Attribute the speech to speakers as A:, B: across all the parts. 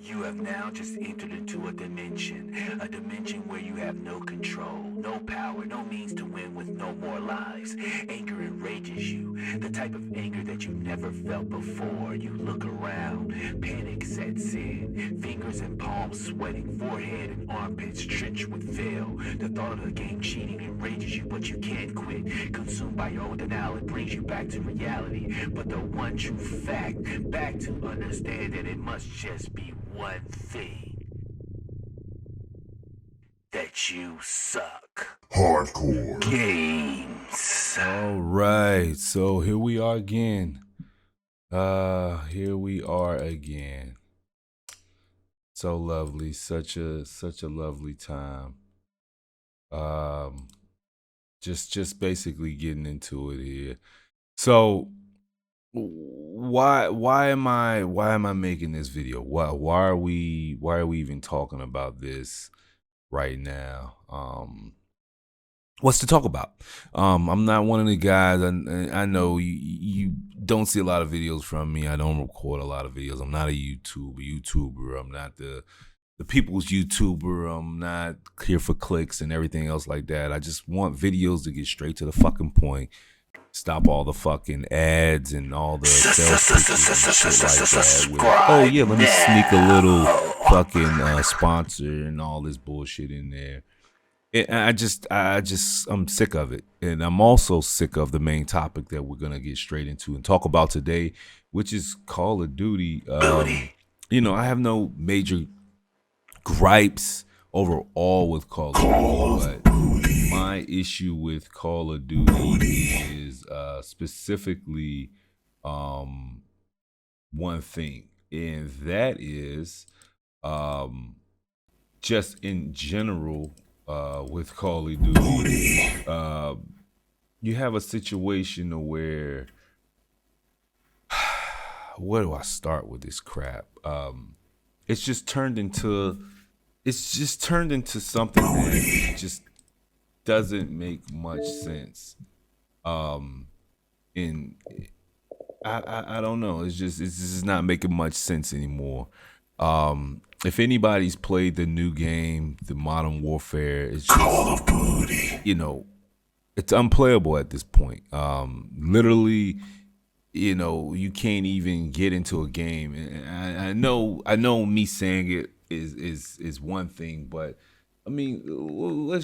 A: You have now just entered into a dimension where you have no control, no power, no means to win with no more lives. Anger enrages you, the type of anger that you never felt before. You look around, panic sets in, fingers and palms sweating, forehead and armpits drenched with veil. The thought of the game cheating enrages you, but you can't quit. Consumed by your own denial, it brings you back to reality. But the one true fact, back to understand that it must just be one thing, that you suck.
B: Hardcore
A: games.
C: All right, so here we are again. Here we are again. So lovely, such a lovely time. Just basically getting into it here. So why am I making this video? Why are we even talking about this right now? What's to talk about? I'm not one of the guys. I know you don't see a lot of videos from me. I don't record a lot of videos. I'm not a YouTuber. I'm not the people's YouTuber. I'm not here for clicks and everything else like that. I just want videos to get straight to the fucking point. Stop all the fucking ads and all the sales pitches and shit like that. With, oh yeah, let me sneak a little fucking sponsor and all this bullshit in there. I'm sick of it. And I'm also sick of the main topic that we're going to get straight into and talk about today, which is Call of Duty. You know, I have no major gripes overall with Call of Duty, but my issue with Call of Duty is specifically one thing, and that is just in general with Call of Duty, you have a situation where where do I start with this crap? It's just turned into something that just doesn't make much sense. And I don't know. It's just not making much sense anymore. If anybody's played the new game, the Modern Warfare, it's just, Call of Duty. You know, it's unplayable at this point. Literally, you know, you can't even get into a game. And I know me saying it is one thing, but I mean, let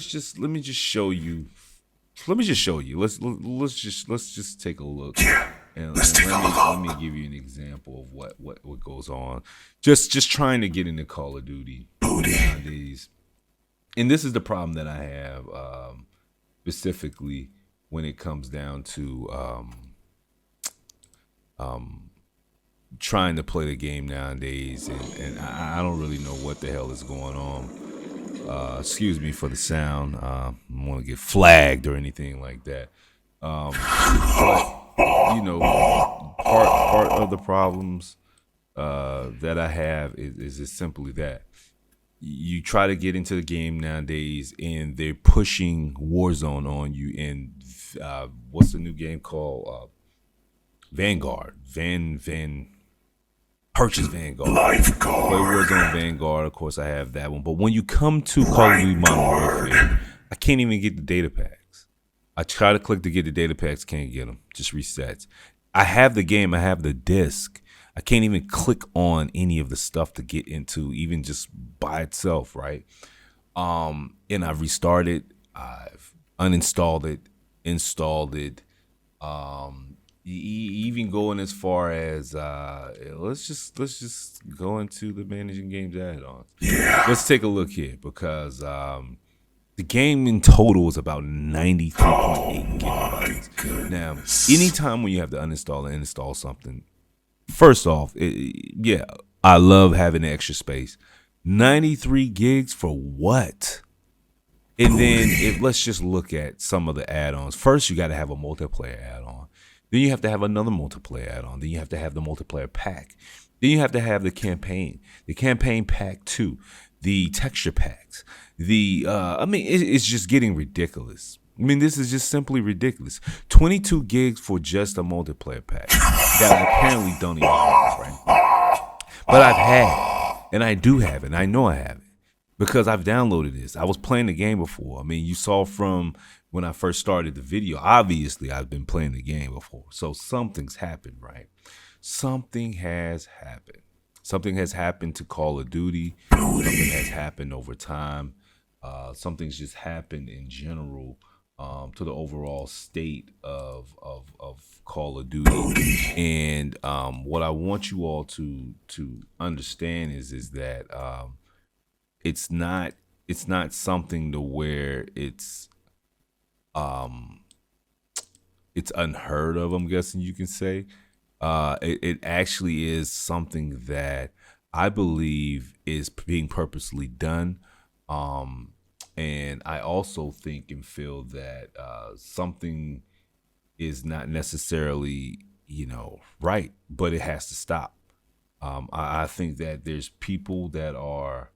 C: me just show you. Let's just take a look. And let me give you an example of what goes on. Just trying to get into Call of Duty nowadays. And this is the problem that I have, specifically when it comes down to trying to play the game nowadays, and I don't really know what the hell is going on. Excuse me for the sound. I don't want to get flagged or anything like that. But you know, part of the problems that I have is just simply that you try to get into the game nowadays, and they're pushing Warzone on you. And what's the new game called? Vanguard. Purchase Vanguard. Lifeguard. Play Warzone Vanguard. Of course, I have that one. But when you come to Call of Duty Modern Warfare, I can't even get the data packs. I try to click to get the data packs, can't get them. Just resets. I have the game. I have the disc. I can't even click on any of the stuff to get into, even just by itself, right? And I've restarted. I've uninstalled it, installed it. Even going as far as let's just go into the managing games add-ons. Yeah. Let's take a look here, because the game in total is about 93.8 gigabytes. Now, anytime when you have to uninstall and install something, first off, yeah, I love having the extra space. 93 gigs for what? And then let's just look at some of the add-ons. First, you got to have a multiplayer add-on. Then you have to have another multiplayer add-on. Then you have to have the multiplayer pack. Then you have to have the campaign pack 2, the texture packs. I mean, it's just getting ridiculous. I mean, this is just simply ridiculous. 22 gigs for just a multiplayer pack that I apparently don't even use, right? But I've had And I do have it. And I know I have it because I've downloaded this. I was playing the game before. I mean, you saw from when I first started the video, obviously I've been playing the game before. So something's happened, right? Something has happened. Something has happened to Call of Duty. Something has happened over time. Something's just happened in general to the overall state of Call of Duty. And what I want you all to understand is that it's not something to where it's unheard of, I'm guessing you can say. It actually is something that I believe is being purposely done. And I also think and feel that something is not necessarily, right, but it has to stop. I think that there's people that are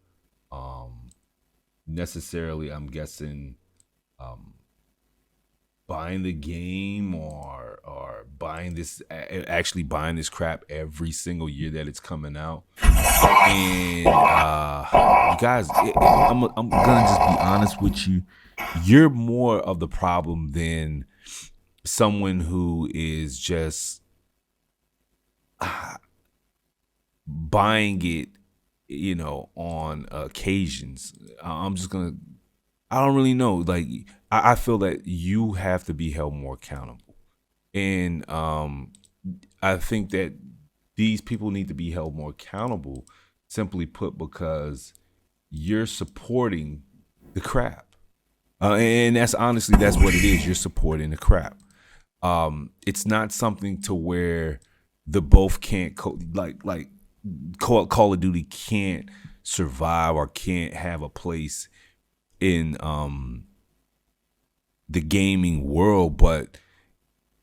C: necessarily, I'm guessing, buying the game or actually buying this crap every single year that it's coming out. And you guys, I'm gonna just be honest with you. You're more of the problem than someone who is just buying it, on occasions. I don't really know. Like, I feel that you have to be held more accountable. And I think that these people need to be held more accountable, simply put, because you're supporting the crap. And that's honestly, that's what it is. You're supporting the crap. It's not something to where the both can't, Call of Duty can't survive or can't have a place in the gaming world, but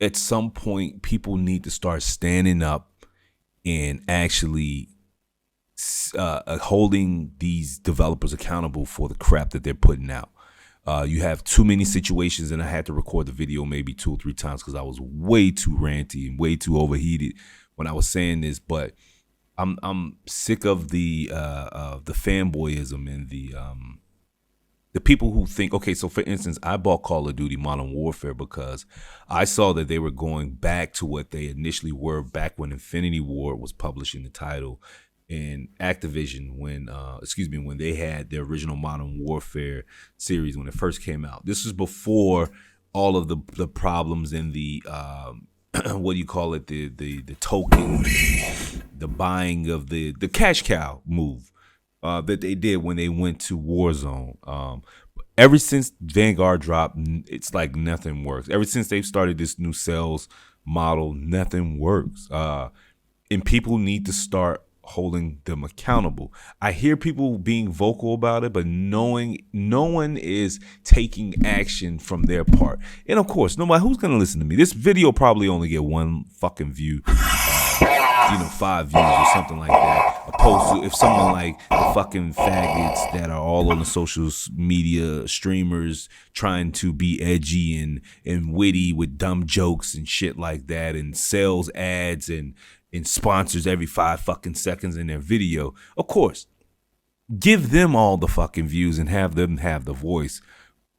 C: at some point people need to start standing up and actually holding these developers accountable for the crap that they're putting out. You have too many situations, and I had to record the video maybe 2 or 3 times because I was way too ranty and way too overheated when I was saying this. But I'm sick of the fanboyism and the people who think, okay, so for instance, I bought Call of Duty Modern Warfare because I saw that they were going back to what they initially were back when Infinity Ward was publishing the title, and Activision when they had their original Modern Warfare series when it first came out. This was before all of the problems in the what do you call it, the token, the buying of the cash cow move that they did when they went to Warzone. Ever since Vanguard dropped, it's like nothing works. Ever since they've started this new sales model, nothing works. And people need to start holding them accountable. I hear people being vocal about it, but no one is taking action from their part. And of course, nobody who's gonna listen to me. This video probably only get 1 fucking view. 5 views or something like that, opposed to if someone like the fucking faggots that are all on the social media streamers trying to be edgy and witty with dumb jokes and shit like that, and sells ads and sponsors every 5 fucking seconds in their video. Of course, give them all the fucking views and have them have the voice.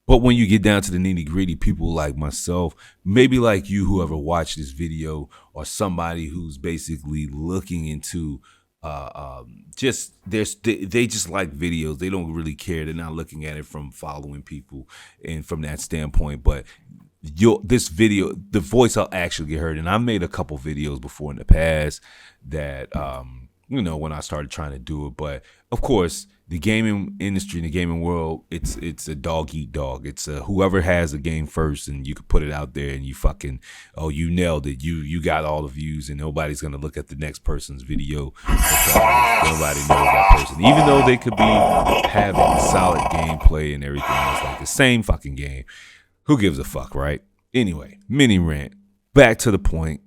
C: But when you get down to the nitty gritty, people like myself, maybe like you, whoever watched this video, or somebody who's basically looking into they just like videos. They don't really care. They're not looking at it from following people and from that standpoint. But this video, the voice will actually get heard. And I made a couple videos before in the past that when I started trying to do it. But of course, the gaming industry and the gaming world, it's a dog eat dog. It's whoever has a game first, and you can put it out there, and you fucking, you nailed it. You got all the views, and nobody's gonna look at the next person's video because nobody knows that person, even though they could be having solid gameplay and everything else, like the same fucking game. Who gives a fuck, right? Anyway, mini rant. Back to the point.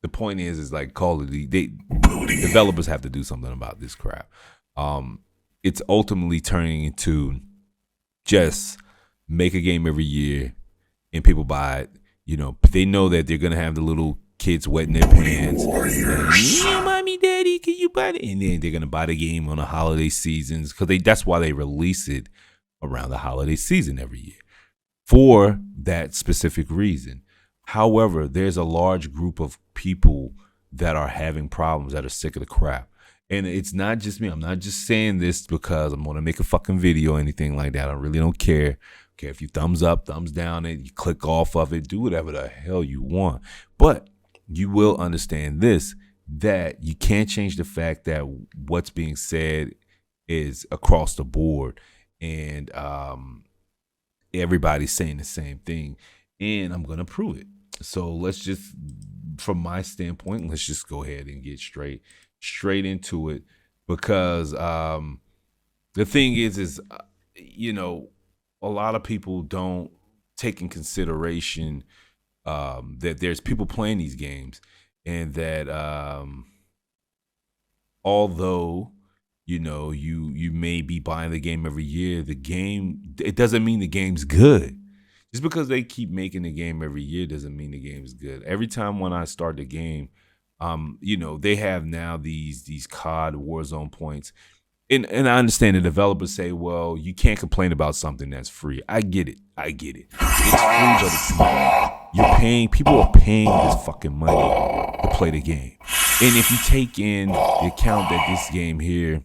C: The point is like Call of Duty. Developers have to do something about this crap. It's ultimately turning into just make a game every year and people buy it. They know that they're gonna have the little kids wetting their pants. And, mommy, Mommy, Daddy, can you buy it? And then they're gonna buy the game on the holiday seasons because that's why they release it around the holiday season every year for that specific reason. However, there's a large group of people that are having problems that are sick of the crap. And it's not just me. I'm not just saying this because I'm going to make a fucking video or anything like that. I really don't care. Okay, if you thumbs up, thumbs down it, you click off of it, do whatever the hell you want. But you will understand this, that you can't change the fact that what's being said is across the board. And everybody's saying the same thing. And I'm going to prove it. So let's just, from my standpoint, let's just go ahead and get straight into it, because the thing is a lot of people don't take in consideration that there's people playing these games, and that although you may be buying the game every year, it doesn't mean the game's good. Just because they keep making the game every year doesn't mean the game is good. Every time when I start the game, they have now these COD Warzone points. And I understand the developers say, well, you can't complain about something that's free. I get it. It's free, but it's not. People are paying this fucking money to play the game. And if you take in the account that this game here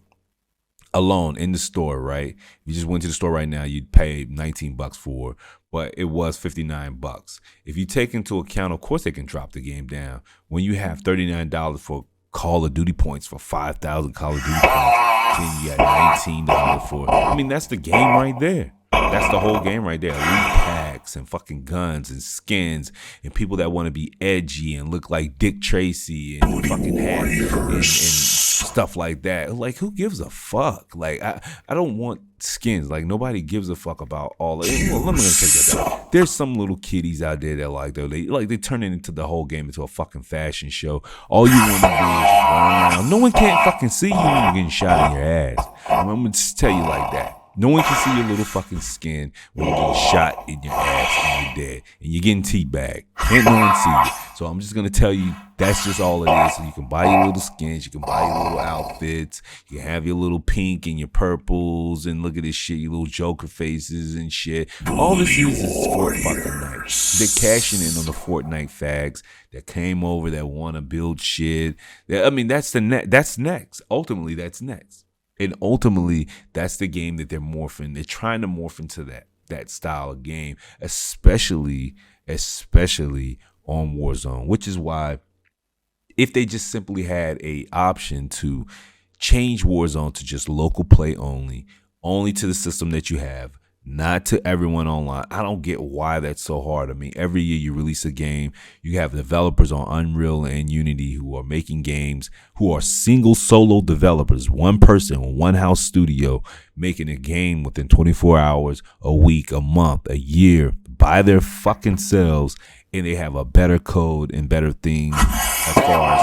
C: alone in the store, right? If you just went to the store right now, you'd pay $19 for, but it was $59. If you take into account, of course they can drop the game down. When you have $39 for Call of Duty points, for 5,000 Call of Duty points, then you got $19 for it. I mean, that's the game right there. That's the whole game right there. Elite packs and fucking guns and skins and people that want to be edgy and look like Dick Tracy and fucking and stuff like that. Like, who gives a fuck? Like, I don't want skins. Like, nobody gives a fuck about all of it. Well, let me take that down. There's some little kiddies out there that they turn it into the whole game into a fucking fashion show. All you want to do is run around. No one can't fucking see you when you're getting shot in your ass. I'm gonna just tell you like that. No one can see your little fucking skin when you're getting shot in your ass and you're dead. And you're getting teabagged. Can't no one see you. So I'm just going to tell you that's just all it is. So you can buy your little skins. You can buy your little outfits. You can have your little pink and your purples. And look at this shit, your little Joker faces and shit. All this is Fortnite. They're cashing in on the Fortnite fags that came over that want to build shit. That's next. Ultimately, that's next. And ultimately, that's the game that they're morphing. They're trying to morph into that style of game, especially on Warzone, which is why if they just simply had a option to change Warzone to just local play only to the system that you have, not to everyone online. I don't get why that's so hard. I mean, every year you release a game, you have developers on Unreal and Unity who are making games, who are single solo developers, one person, one house studio, making a game within 24 hours, a week, a month, a year, by their fucking selves, and they have a better code and better things as far as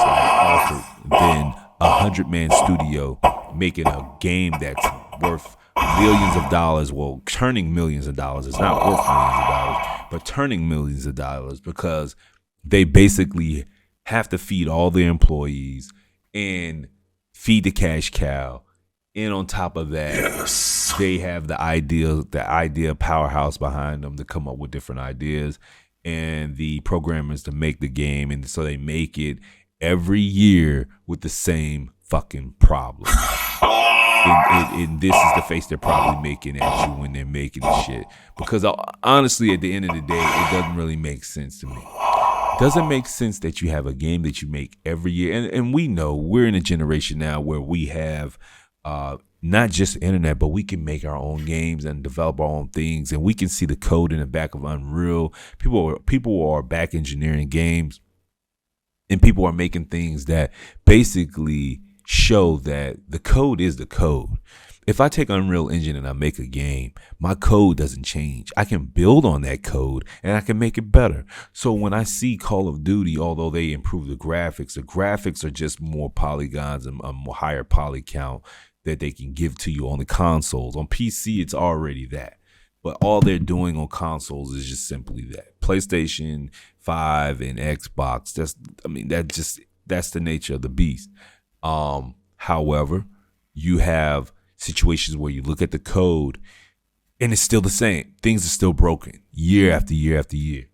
C: offered than 100-man studio making a game that's worth millions of dollars. Well, turning millions of dollars. It's not worth millions of dollars, but turning millions of dollars, because they basically have to feed all their employees and feed the cash cow. And on top of that, they have the idea powerhouse behind them to come up with different ideas, and the programmers to make the game. And so they make it every year with the same fucking problem. And this is the face they're probably making at you when they're making the shit. Because honestly, at the end of the day, it doesn't really make sense to me. It doesn't make sense that you have a game that you make every year. And we know we're in a generation now where we have not just internet, but we can make our own games and develop our own things. And we can see the code in the back of Unreal. People are back engineering games. And people are making things that basically show that the code is the code. If I take Unreal Engine and I make a game, my code doesn't change. I can build on that code and I can make it better. So when I see Call of Duty, although they improve the graphics are just more polygons and a more higher poly count that they can give to you on the consoles. On PC, it's already that. But all they're doing on consoles is just simply that. PlayStation 5 and Xbox, that's the nature of the beast. However, you have situations where you look at the code and it's still the same. Things are still broken year after year after year.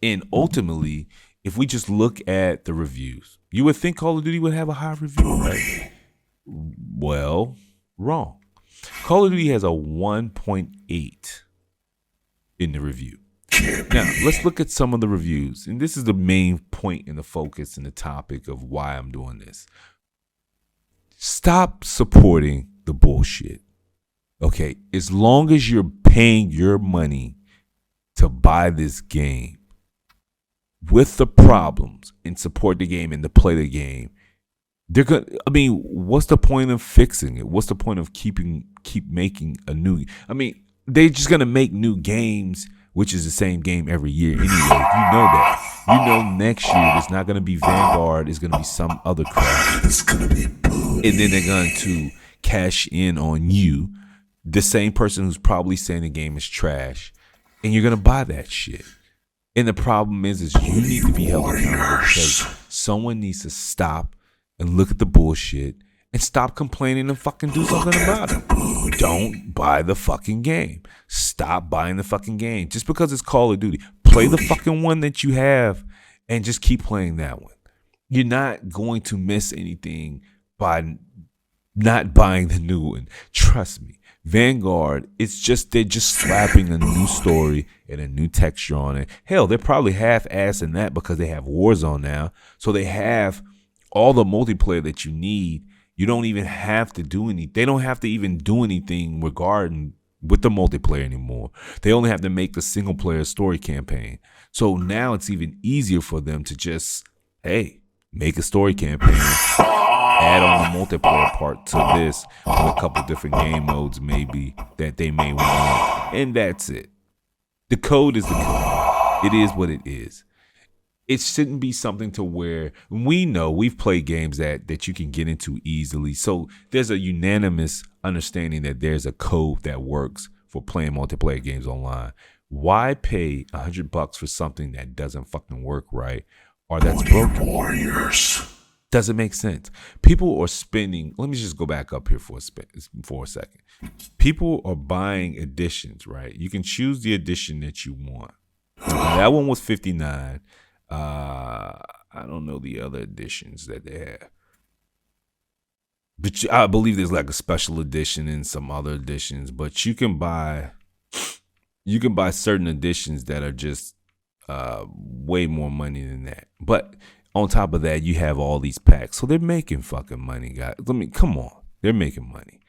C: And ultimately, if we just look at the reviews, you would think Call of Duty would have a high review, right? Well, wrong. Call of Duty has a 1.8 in the review. Now, let's look at some of the reviews. And this is the main point and the focus and the topic of why I'm doing this. Stop supporting the bullshit. Okay, as long as you're paying your money to buy this game with the problems and support the game and to play the game, they're gonna. I mean, what's the point of fixing it? What's the point of keep making a new? I mean, they're just gonna make new games, which is the same game every year anyway. You know that. You know next year there's not gonna be Vanguard. It's gonna be some other crap.
B: It's gonna be booty.
C: And then they're going to cash in on you, the same person who's probably saying the game is trash, and you're gonna buy that shit. And the problem is you need to be held accountable because someone needs to stop and look at the bullshit and stop complaining and fucking do something about it. Don't buy the fucking game. Stop buying the fucking game. Just because it's Call of Duty, play the fucking one that you have and just keep playing that one. You're not going to miss anything by not buying the new one. Trust me. Vanguard, they're just slapping a new story and a new texture on it. Hell, they're probably half-assed in that because they have Warzone now. So they have all the multiplayer that you need. You don't even have to do anything. They don't have to even do anything regarding with the multiplayer anymore. They only have to make the single player story campaign. So now it's even easier for them to just, hey, make a story campaign, add on the multiplayer part to this with a couple different game modes maybe that they may want. And that's it. The code is the code. It is what it is. It shouldn't be something to where we know we've played games that you can get into easily. So there's a unanimous understanding that there's a code that works for playing multiplayer games online. Why pay $100 for something that doesn't fucking work right or that's broken?
B: Warriors.
C: Doesn't make sense. People are spending. Let me just go back up here for a second. People are buying editions, right? You can choose the edition that you want. That one was $59. I don't know the other editions that they have, but I believe there's like a special edition and some other editions. But you can buy certain editions that are just way more money than that. But on top of that, you have all these packs, so they're making fucking money, guys. Come on, they're making money.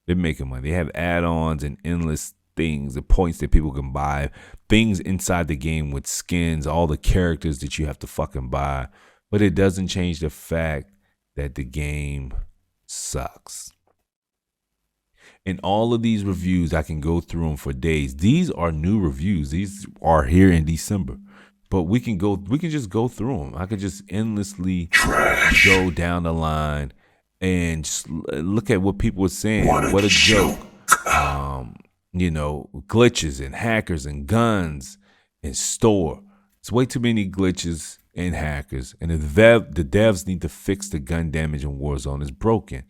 C: They're making money. They have add-ons and endless things, the points that people can buy, things inside the game with skins, all the characters that you have to fucking buy. But it doesn't change the fact that the game sucks. And all of these reviews, I can go through them for days. These are new reviews. These are here in December. But we can just go through them. I could just endlessly go down the line and just look at what people are saying. What a joke. Glitches and hackers and guns and store. It's way too many glitches and hackers. And the devs need to fix the gun damage in Warzone. It's broken.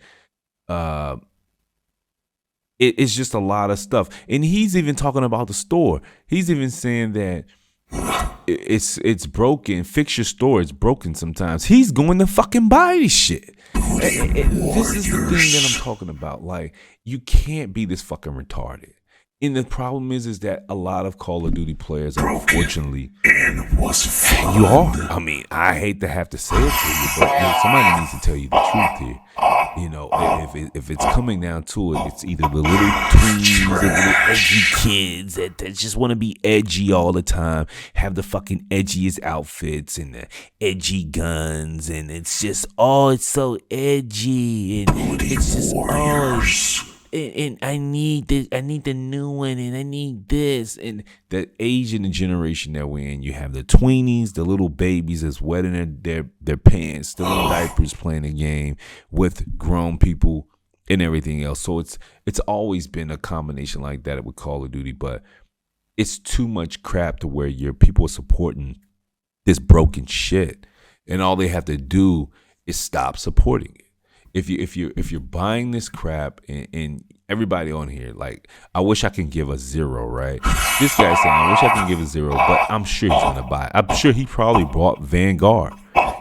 C: It's just a lot of stuff. And he's even talking about the store. He's even saying that it's broken. Fix your store. It's broken sometimes. He's going to fucking buy this shit. This is the thing that I'm talking about. Like, you can't be this fucking retarded. And the problem is that a lot of Call of Duty players, unfortunately, you are. I mean, I hate to have to say it to you, but somebody needs to tell you the truth here. If it's coming down to it, it's either the little tweens, the little edgy kids that just want to be edgy all the time, have the fucking edgiest outfits and the edgy guns, and it's just, it's so edgy, and it's just, and I need this, I need the new one, and I need this. And the age and the generation that we're in, you have the tweenies, the little babies that's wet in their pants, still in diapers playing the game with grown people and everything else. So it's always been a combination like that with Call of Duty, but it's too much crap to where your people are supporting this broken shit, and all they have to do is stop supporting it. if you're buying this crap, and everybody on here, like, I wish I can give a 0, right? This guy's saying I wish I can give a 0, but I'm sure he's gonna buy it. I'm sure he probably bought Vanguard.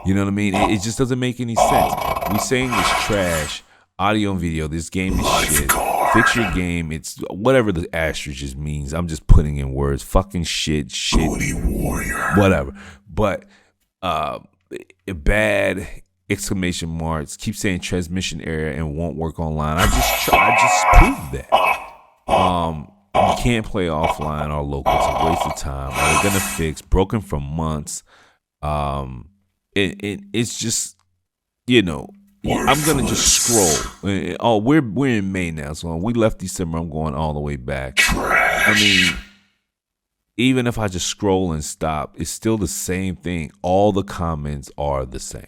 C: You know what I mean? It just doesn't make any sense. We saying this trash, audio and video. This game is shit. Fix your game. It's whatever the asterisk just means. I'm just putting in words. Fucking shit,
B: Booty warrior.
C: whatever. But bad exclamation marks. Keep saying transmission error and won't work online. I just proved that. You can't play offline or local. It's a waste of time. Are they gonna fix? Broken for months. It's just, I'm gonna just scroll. Oh, we're in May now, so we left December. I'm going all the way back. I mean, even if I just scroll and stop, it's still the same thing. All the comments are the same,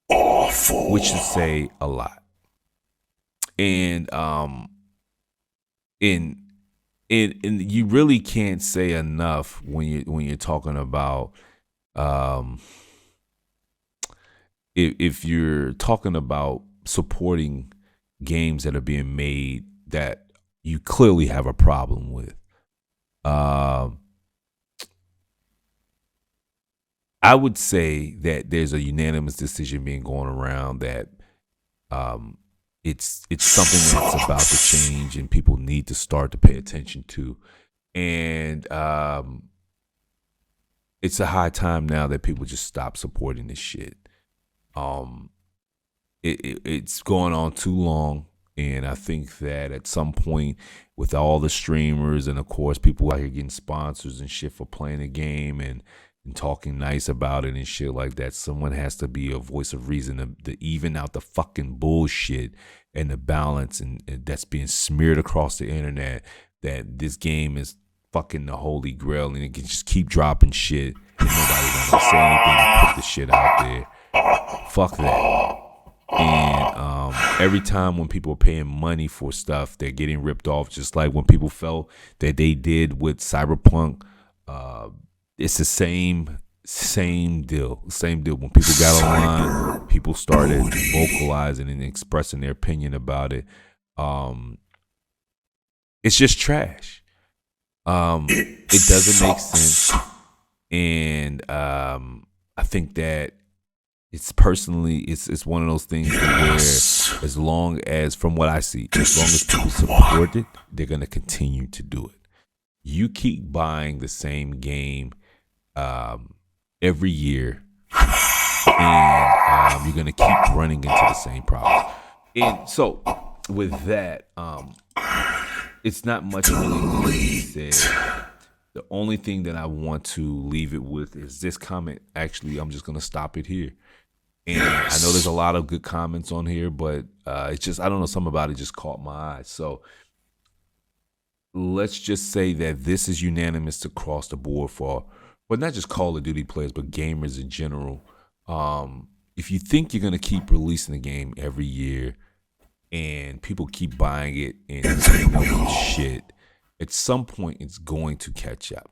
B: Awful.
C: which should say a lot. And you really can't say enough when you're talking about if you're talking about supporting games that are being made that you clearly have a problem with. I would say that there's a unanimous decision being going around that it's something that's about to change and people need to start to pay attention to. And it's a high time now that people just stop supporting this shit. It's going on too long, and I think that at some point, with all the streamers and of course people out here getting sponsors and shit for playing the game and talking nice about it and shit like that, someone has to be a voice of reason to even out the fucking bullshit and the balance and that's being smeared across the internet, that this game is fucking the holy grail and it can just keep dropping shit and nobody gonna say anything and put the shit out there. Fuck that. And every time when people are paying money for stuff, they're getting ripped off, just like when people felt that they did with Cyberpunk. It's the same deal. When people got online, people started vocalizing and expressing their opinion about it. It's just trash. It doesn't make sense. And I think that it's one of those things where, as long as, from what I see, as long as people support it, they're going to continue to do it. You keep buying the same game every year, and you're going to keep running into the same problems. And so, with that, it's not much really to say. The only thing that I want to leave it with is this comment. Actually, I'm just going to stop it here. And I know there's a lot of good comments on here, but it's just, I don't know, something about it just caught my eye. So let's just say that this is unanimous across the board for not just Call of Duty players, but gamers in general. If you think you're going to keep releasing the game every year and people keep buying it and putting up shit, at some point it's going to catch up.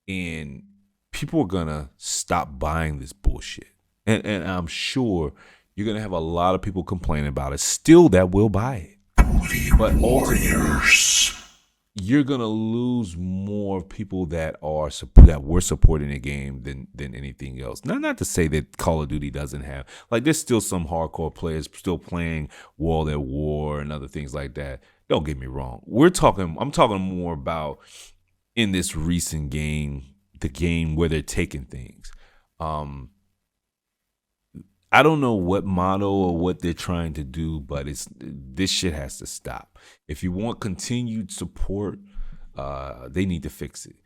C: And people are going to stop buying this bullshit. And I'm sure you're going to have a lot of people complaining about it still that will buy it. But ultimately, you're going to lose more people that were supporting the game than anything else. Not to say that Call of Duty doesn't have, like, there's still some hardcore players still playing World at War and other things like that. Don't get me wrong. I'm talking more about in this recent game, the game where they're taking things. I don't know what motto or what they're trying to do, but this shit has to stop. If you want continued support, they need to fix it.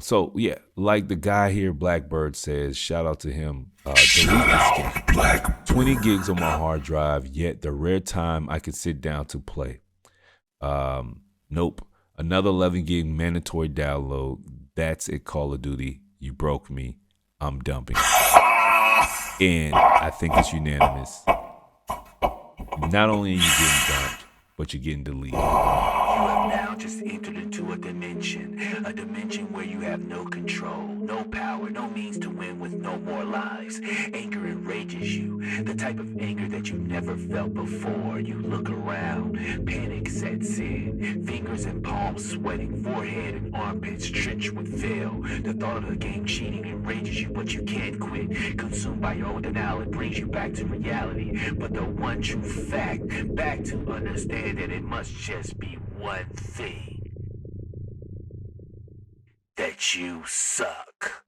C: So yeah, like the guy here, Blackbird says, shout out to him. Delete this game. 20 gigs on my hard drive, yet the rare time I can sit down to play. Nope. Another 11 gig mandatory download. That's it, Call of Duty. You broke me. I'm dumping. And I think it's unanimous. Not only are you getting dumped, but you're getting deleted.
A: have now just entered into a dimension where you have no control, no power, no means to win with no more lives. Anger enrages you, the type of anger that you never felt before. You look around, panic sets in, fingers and palms sweating, forehead and armpits drenched with veil. The thought of the game cheating enrages you, but you can't quit. Consumed by your own denial, it brings you back to reality. But the one true fact, back to understand that it must just be one thing. That you suck.